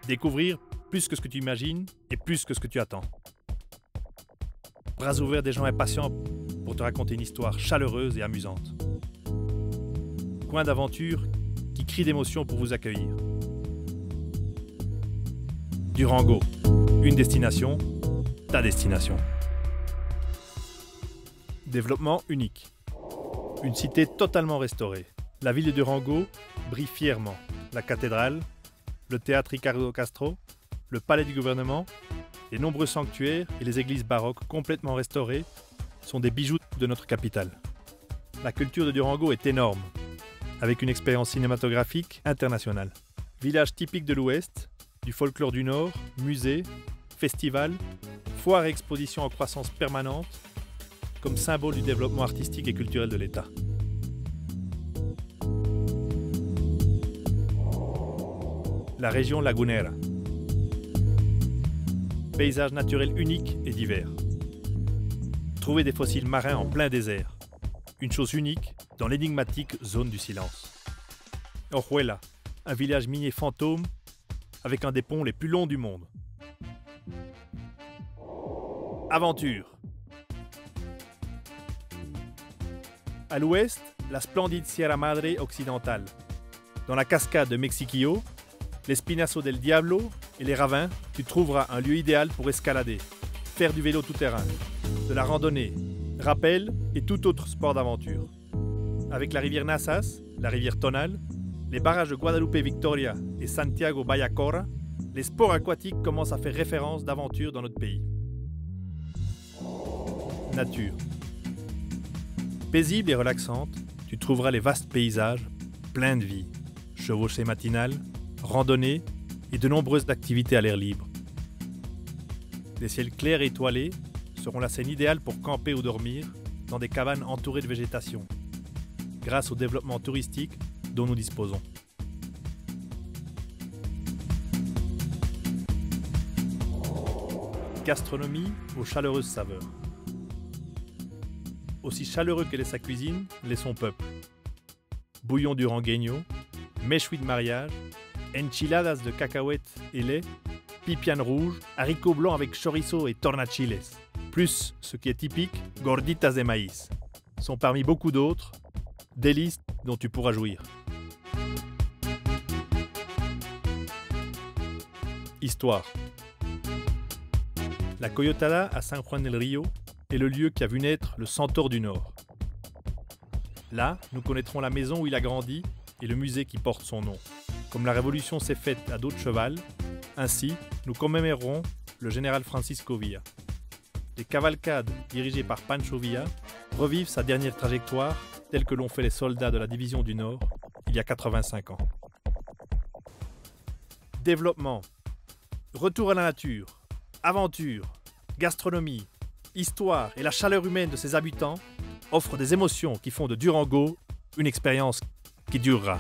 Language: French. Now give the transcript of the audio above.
Découvrir plus que ce que tu imagines et plus que ce que tu attends. Bras ouverts des gens impatients pour te raconter une histoire chaleureuse et amusante. Coin d'aventure qui crie d'émotion pour vous accueillir. Durango, une destination, ta destination. Développement unique. Une cité totalement restaurée. La ville de Durango brille fièrement. La cathédrale, le théâtre Ricardo Castro, le palais du gouvernement, les nombreux sanctuaires et les églises baroques complètement restaurées sont des bijoux de notre capitale. La culture de Durango est énorme, avec une expérience cinématographique internationale. Village typique de l'Ouest, du folklore du Nord, musée, festival, foire et exposition en croissance permanente, comme symbole du développement artistique et culturel de l'État. La région lagunera. Paysage naturel unique et divers. Trouver des fossiles marins en plein désert. Une chose unique dans l'énigmatique zone du silence. Ojuela, un village minier fantôme avec un des ponts les plus longs du monde. Aventure. À l'ouest, la splendide Sierra Madre occidentale. Dans la cascade de Mexiquillo, l'Espinazo del Diablo et les ravins, tu trouveras un lieu idéal pour escalader, faire du vélo tout-terrain, de la randonnée, rappel et tout autre sport d'aventure. Avec la rivière Nassas, la rivière Tonal, les barrages de Guadalupe Victoria et Santiago Bayacora, les sports aquatiques commencent à faire référence d'aventure dans notre pays. Nature. Paisible et relaxante, tu trouveras les vastes paysages, pleins de vie, chevauchées matinales, randonnées et de nombreuses activités à l'air libre. Les ciels clairs et étoilés seront la scène idéale pour camper ou dormir dans des cabanes entourées de végétation, grâce au développement touristique dont nous disposons. Gastronomie aux chaleureuses saveurs. Aussi chaleureux qu'elle est sa cuisine, l'est son peuple. Bouillon durangueño, méchoui de mariage, enchiladas de cacahuètes et lait, pipiane rouge, haricots blancs avec chorizo et tornachiles. Plus, ce qui est typique, gorditas de maïs. Sont parmi beaucoup d'autres, délices dont tu pourras jouir. Histoire. La Coyotada à San Juan del Río est le lieu qui a vu naître le Centaure du Nord. Là, nous connaîtrons la maison où il a grandi et le musée qui porte son nom. Comme la Révolution s'est faite à dos de cheval, ainsi, nous commémorerons le général Francisco Villa. Les cavalcades dirigées par Pancho Villa revivent sa dernière trajectoire telle que l'ont fait les soldats de la division du Nord il y a 85 ans. Développement. Retour à la nature. Aventure. Gastronomie. Histoire et la chaleur humaine de ses habitants offrent des émotions qui font de Durango une expérience qui durera.